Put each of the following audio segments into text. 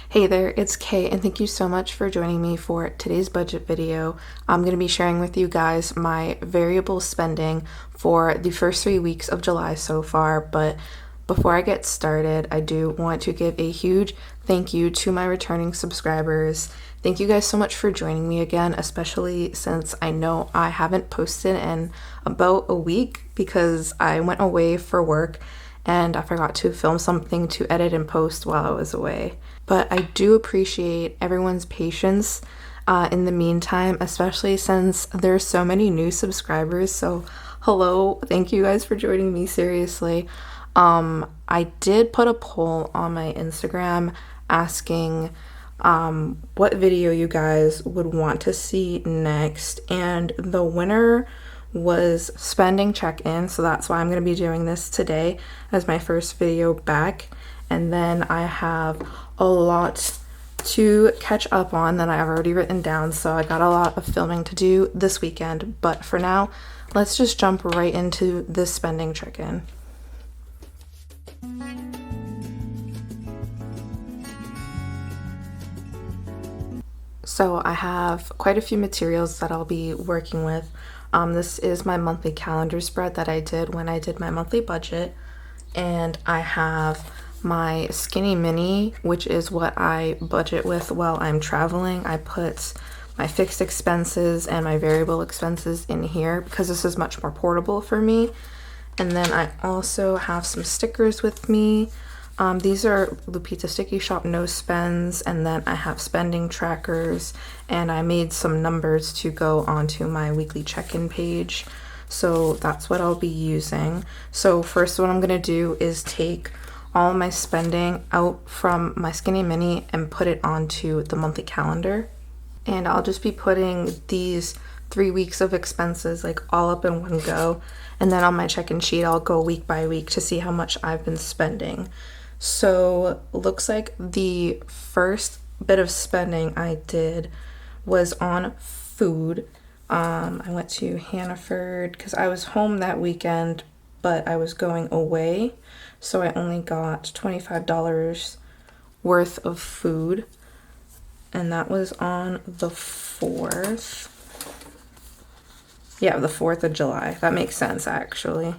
Hey there, it's Kay, and thank you so much for joining me for today's budget video. I'm going to be sharing with you guys my variable spending for the first 3 weeks of July so far, but before I get started, I do want to give a huge thank you to my returning subscribers. Thank you guys so much for joining me again, especially since I know I haven't posted in about a week because I went away for work and I forgot to film something to edit and post while I was away. But I do appreciate everyone's patience in the meantime, especially since there's so many new subscribers. So hello, thank you guys for joining me, seriously. I did put a poll on my Instagram asking what video you guys would want to see next, and the winner was spending check-in, so that's why I'm going to be doing this today as my first video back. And then I have a lot to catch up on that I've already written down, so I got a lot of filming to do this weekend. But for now, let's just jump right into this spending check-in. So I have quite a few materials that I'll be working with. This is my monthly calendar spread that I did when I did my monthly budget, and I have my skinny mini, which is what I budget with while I'm traveling. I put my fixed expenses and my variable expenses in here because this is much more portable for me. And then I also have some stickers with me. These are Lupita Sticky Shop no spends, and then I have spending trackers, and I made some numbers to go onto my weekly check-in page. So that's what I'll be using. So first, what I'm gonna do is take all my spending out from my skinny mini and put it onto the monthly calendar. And I'll just be putting these 3 weeks of expenses like all up in one go. And then on my check-in sheet, I'll go week by week to see how much I've been spending. So looks like the first bit of spending I did was on food. I went to Hannaford because I was home that weekend, but I was going away. So I only got $25 worth of food. And that was on the 4th. Yeah, the 4th of July. That makes sense, actually.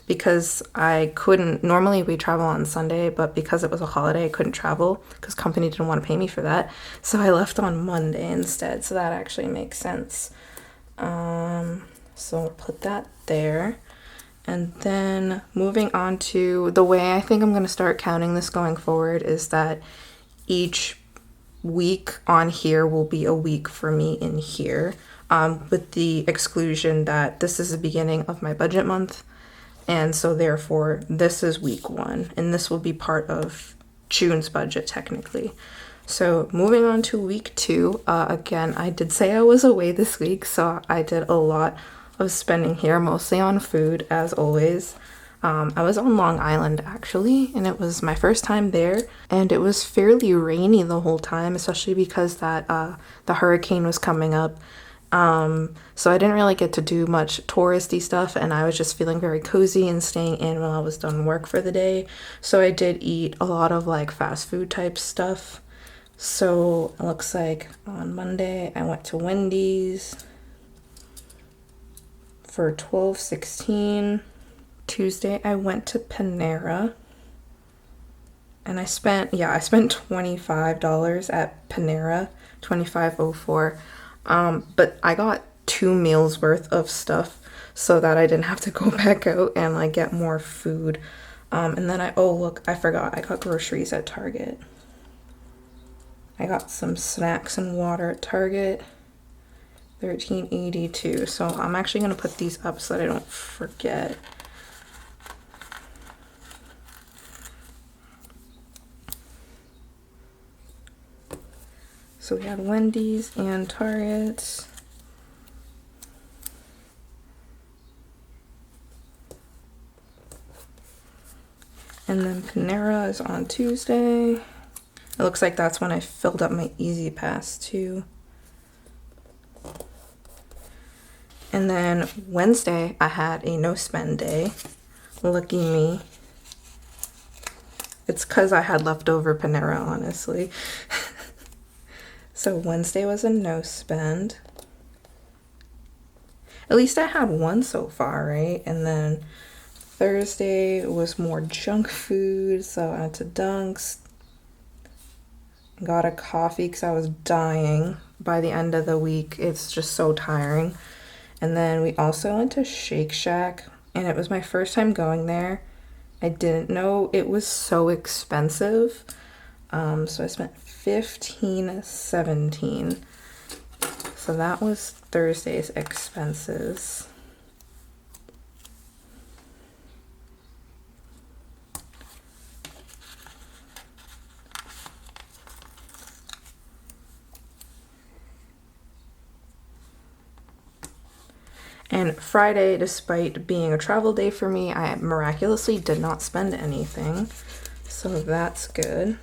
Because I couldn't, normally we travel on Sunday, but because it was a holiday, I couldn't travel because company didn't want to pay me for that. So I left on Monday instead. So that actually makes sense. So I'll put that there. And then moving on to the way I think I'm going to start counting this going forward is that each week on here will be a week for me in here, with the exclusion that this is the beginning of my budget month. And so therefore, this is week 1, and this will be part of June's budget technically. So moving on to week 2, again, I did say I was away this week, so I did a lot of spending here, mostly on food, as always. I was on Long Island actually, and it was my first time there, and it was fairly rainy the whole time, especially because that the hurricane was coming up. So I didn't really get to do much touristy stuff, and I was just feeling very cozy and staying in while I was done work for the day. So I did eat a lot of like fast food type stuff. So it looks like on Monday I went to Wendy's for $12.16. Tuesday I went to Panera, and I spent $25 at Panera, $25.04. But I got 2 meals worth of stuff so that I didn't have to go back out and like get more food. And then I forgot, I got groceries at Target. I got some snacks and water at Target, $13.82. So I'm actually gonna put these up so that I don't forget. So we had Wendy's and Target. And then Panera is on Tuesday. It looks like that's when I filled up my Easy Pass too. And then Wednesday I had a no spend day. Lucky me. It's because I had leftover Panera, honestly. So Wednesday was a no spend. At least I had one so far, right? And then Thursday was more junk food, so I went to Dunk's, got a coffee because I was dying. By the end of the week, it's just so tiring. And then we also went to Shake Shack, and it was my first time going there. I didn't know it was so expensive. So I spent $15.17. So that was Thursday's expenses. And Friday, despite being a travel day for me, I miraculously did not spend anything. So that's good.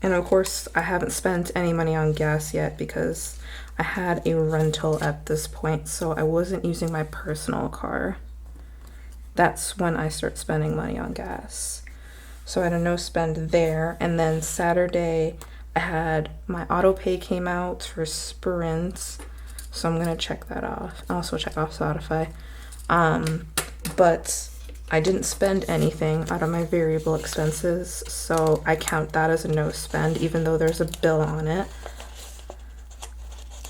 And of course, I haven't spent any money on gas yet because I had a rental at this point, so I wasn't using my personal car. That's when I start spending money on gas. So I had a no spend there. And then Saturday, I had my auto pay came out for Sprint. So I'm gonna check that off. I also check off Spotify. But I didn't spend anything out of my variable expenses, so I count that as a no spend, even though there's a bill on it.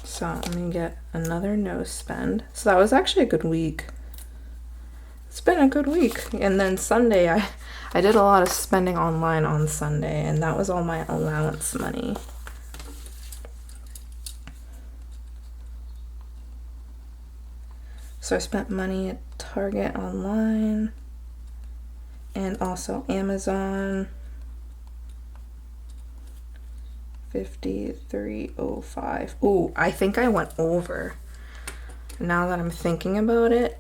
So I'm gonna get another no spend. So that was actually a good week. It's been a good week. And then Sunday, I did a lot of spending online on Sunday, and that was all my allowance money. So I spent money at Target online and also Amazon. $53.05. Ooh, I think I went over. Now that I'm thinking about it,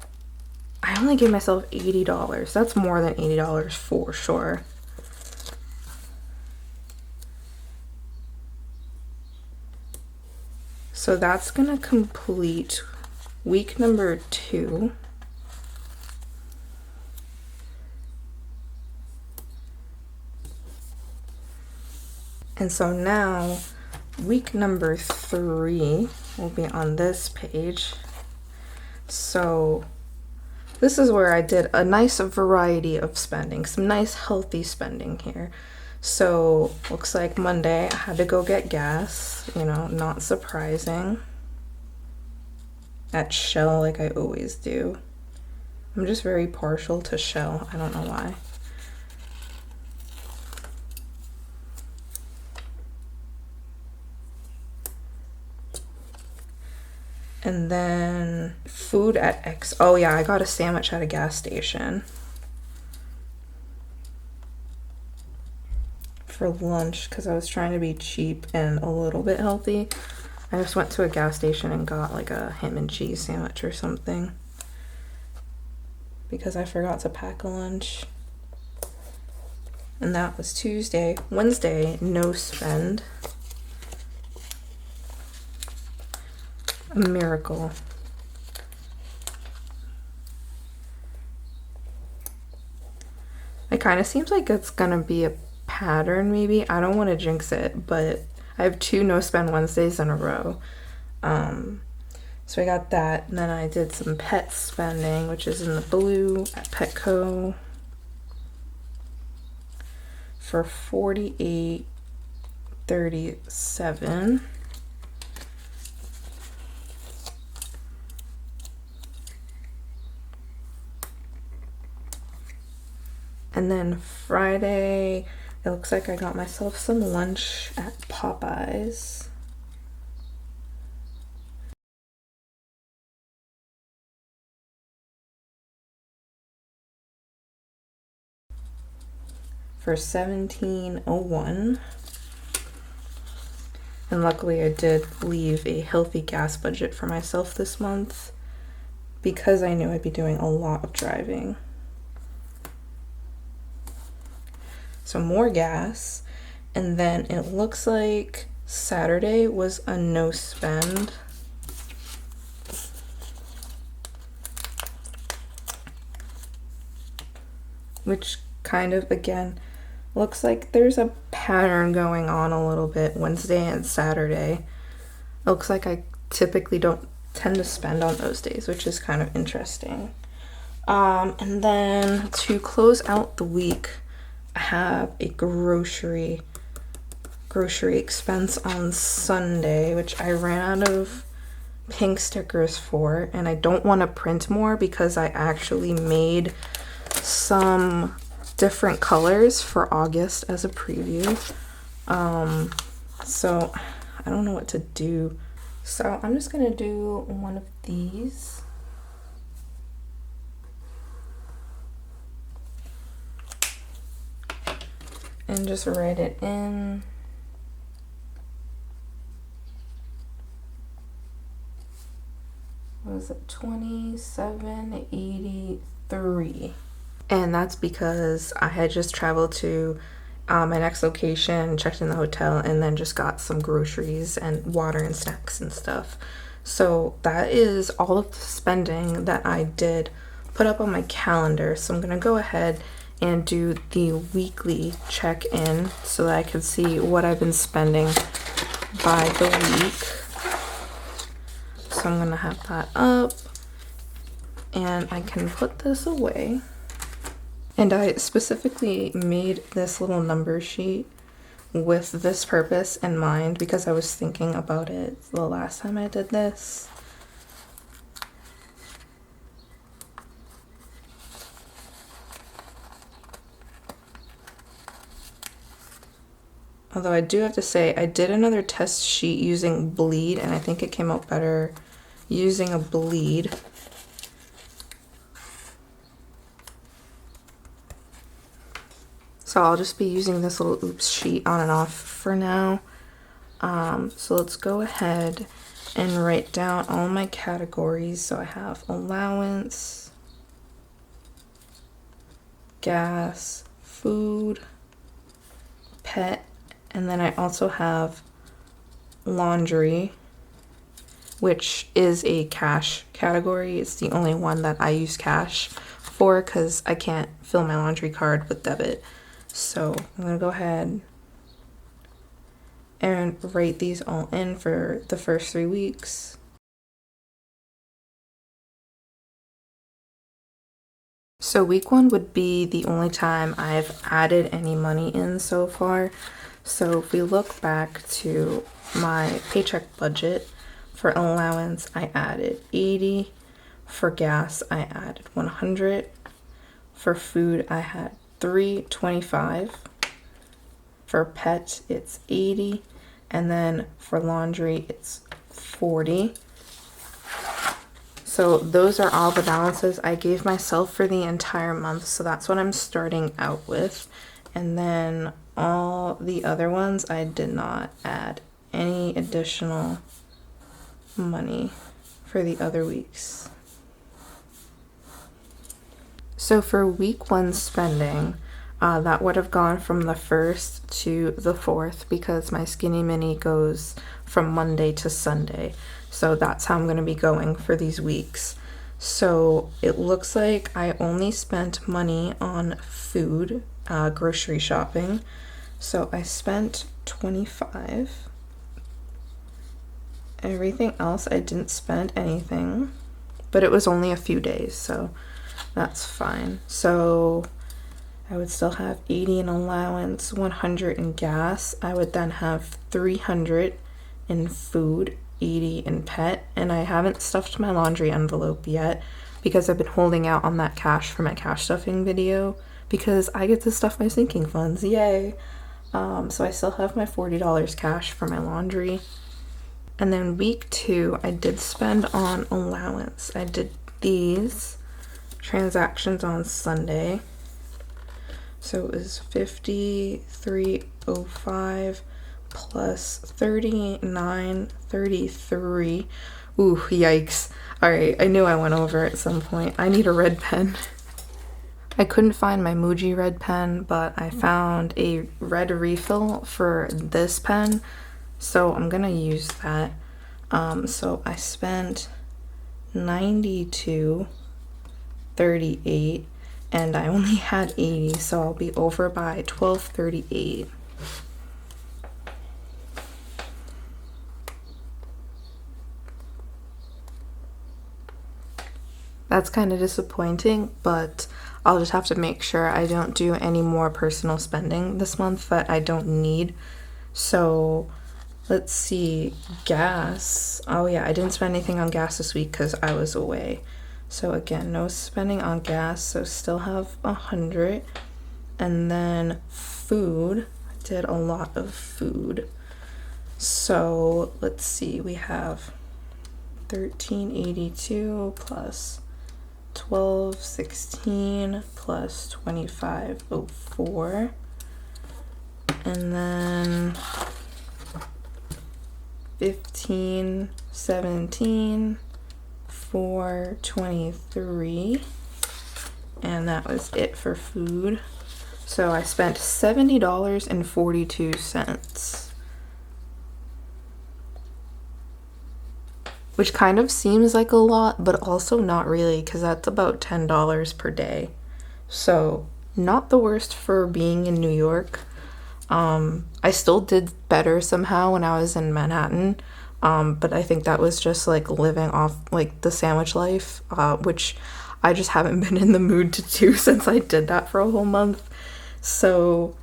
I only gave myself $80. That's more than $80 for sure. So that's gonna complete week number 2. And so now week number 3 will be on this page. So this is where I did a nice variety of spending, some nice healthy spending here. So looks like Monday I had to go get gas, you know, not surprising. At Shell, like I always do. I'm just very partial to Shell, I don't know why. And then food at X. Oh yeah, I got a sandwich at a gas station for lunch because I was trying to be cheap and a little bit healthy. I just went to a gas station and got like a ham and cheese sandwich or something because I forgot to pack a lunch. And that was Tuesday. Wednesday, no spend. A miracle. It kind of seems like it's gonna be a pattern, maybe. I don't want to jinx it, but I have 2 no spend Wednesdays in a row. So I got that, and then I did some pet spending, which is in the blue at Petco for $48.37. And then Friday, it looks like I got myself some lunch at Popeyes. For $17.01. And luckily I did leave a healthy gas budget for myself this month because I knew I'd be doing a lot of driving. So more gas, and then it looks like Saturday was a no spend. Which kind of, again, looks like there's a pattern going on a little bit Wednesday and Saturday. It looks like I typically don't tend to spend on those days, which is kind of interesting. And then to close out the week, I have a grocery expense on Sunday, which I ran out of pink stickers for, and I don't want to print more because I actually made some different colors for August as a preview. So I don't know what to do. So I'm just gonna do one of these. And just write it in. What was it? 2783. And that's because I had just traveled to my next location, checked in the hotel, and then just got some groceries and water and snacks and stuff. So that is all of the spending that I did put up on my calendar. So I'm gonna go ahead and do the weekly check-in so that I can see what I've been spending by the week. So I'm gonna have that up, and I can put this away. And I specifically made this little number sheet with this purpose in mind because I was thinking about it the last time I did this. Although I do have to say, I did another test sheet using bleed, and I think it came out better using a bleed. So I'll just be using this little oops sheet on and off for now. So let's go ahead and write down all my categories. So I have allowance, gas, food, pet, and then I also have laundry, which is a cash category. It's the only one that I use cash for because I can't fill my laundry card with debit. So I'm gonna go ahead and write these all in for the first 3 weeks. So week 1 would be the only time I've added any money in so far. So if we look back to my paycheck budget, for allowance I added 80, for gas I added 100, for food I had 325, for pet it's 80, and then for laundry it's 40. So those are all the balances I gave myself for the entire month, so that's what I'm starting out with. And then all the other ones I did not add any additional money for the other weeks. So for week 1 spending, that would have gone from the 1st to the 4th because my skinny mini goes from Monday to Sunday. So that's how I'm going to be going for these weeks. So it looks like I only spent money on food, grocery shopping. So I spent 25. Everything else I didn't spend anything, but it was only a few days, so that's fine. So I would still have 80 in allowance, 100 in gas. I would then have 300 in food, 80 in pet, and I haven't stuffed my laundry envelope yet because I've been holding out on that cash for my cash stuffing video because I get to stuff my sinking funds, yay. So I still have my $40 cash for my laundry. And then week 2, I did spend on allowance. I did these transactions on Sunday. So it was $53.05 plus $39.33. Ooh, yikes. Alright, I knew I went over at some point. I need a red pen. I couldn't find my Muji red pen, but I found a red refill for this pen. So I'm gonna use that. So I spent $92.38, and I only had 80, so I'll be over by $12.38. That's kind of disappointing, but I'll just have to make sure I don't do any more personal spending this month that I don't need. So let's see, gas. Oh yeah, I didn't spend anything on gas this week because I was away. So again, no spending on gas, so still have 100. And then food, I did a lot of food. So let's see, we have $13.82 plus $12.16 plus $25.04, and then $15.17 for $23, and that was it for food. So I spent $70.42, which kind of seems like a lot, but also not really, because that's about $10 per day. So not the worst for being in New York. I still did better somehow when I was in Manhattan, but I think that was just like living off like the sandwich life, which I just haven't been in the mood to do since I did that for a whole month. So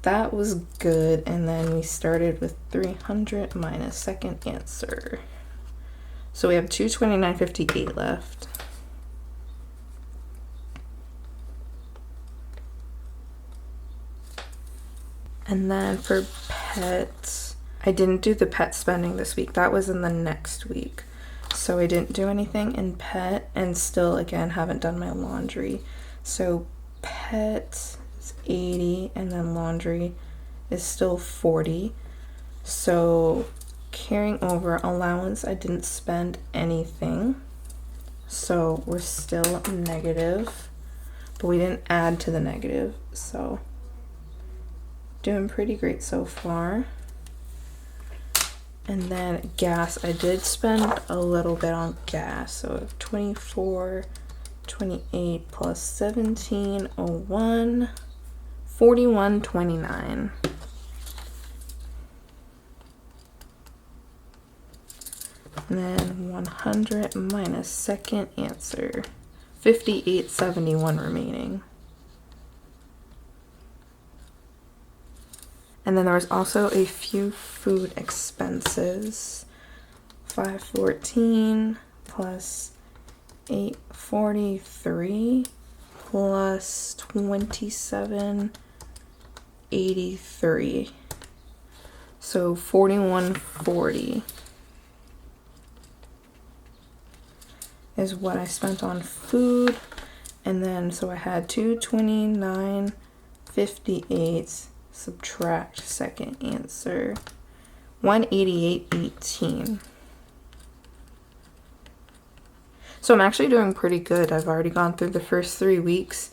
that was good. And then we started with 300 minus second answer. So we have $229.58 left. And then for pets, I didn't do the pet spending this week. That was in the next week. So I didn't do anything in pet, and still again haven't done my laundry. So pet is 80 and then laundry is still 40. So carrying over allowance, I didn't spend anything, so we're still negative, but we didn't add to the negative, so doing pretty great so far. And then gas, I did spend a little bit on gas, so 24.28 plus 17.01, 41.29. And then 100 minus second answer, 58.71 remaining. And then there was also a few food expenses. 514 plus 843 plus 27.83. So 41.40 is what I spent on food. And then so I had 229.58 subtract second answer, 188.18. So I'm actually doing pretty good. I've already gone through the first 3 weeks,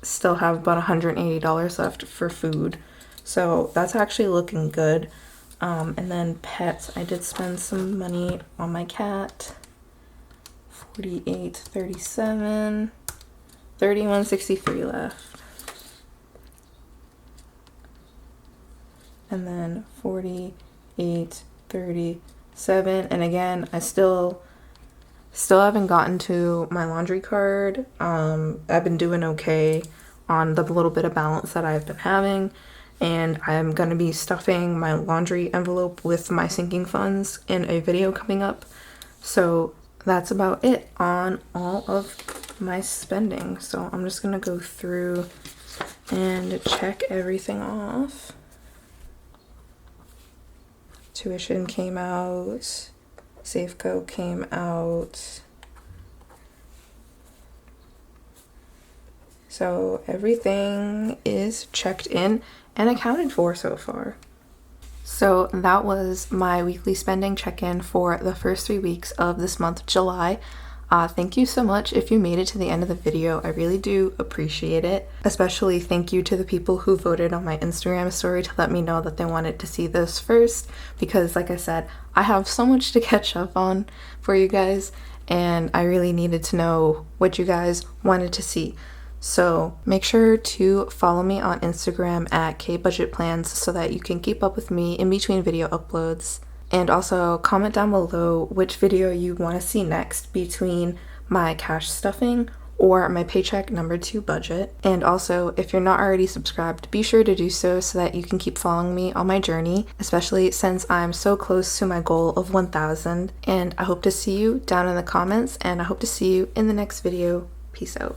still have about $180 left for food, so that's actually looking good. And then pets, I did spend some money on my cat, 48.37, 31.63 left. And then 48.37, and again I still haven't gotten to my laundry card. I've been doing okay on the little bit of balance that I've been having, and I'm gonna be stuffing my laundry envelope with my sinking funds in a video coming up. So that's about it on all of my spending. So I'm just gonna go through and check everything off. Tuition came out, Safeco came out. So everything is checked in and accounted for so far. So that was my weekly spending check-in for the first 3 weeks of this month, July. Thank you so much if you made it to the end of the video. I really do appreciate it. Especially thank you to the people who voted on my Instagram story to let me know that they wanted to see this first, because like I said, I have so much to catch up on for you guys, and I really needed to know what you guys wanted to see. So make sure to follow me on Instagram at KBudgetPlans so that you can keep up with me in between video uploads. And also comment down below which video you want to see next between my cash stuffing or my paycheck number 2 budget. And also, if you're not already subscribed, be sure to do so that you can keep following me on my journey, especially since I'm so close to my goal of 1,000. And I hope to see you down in the comments, and I hope to see you in the next video. Peace out.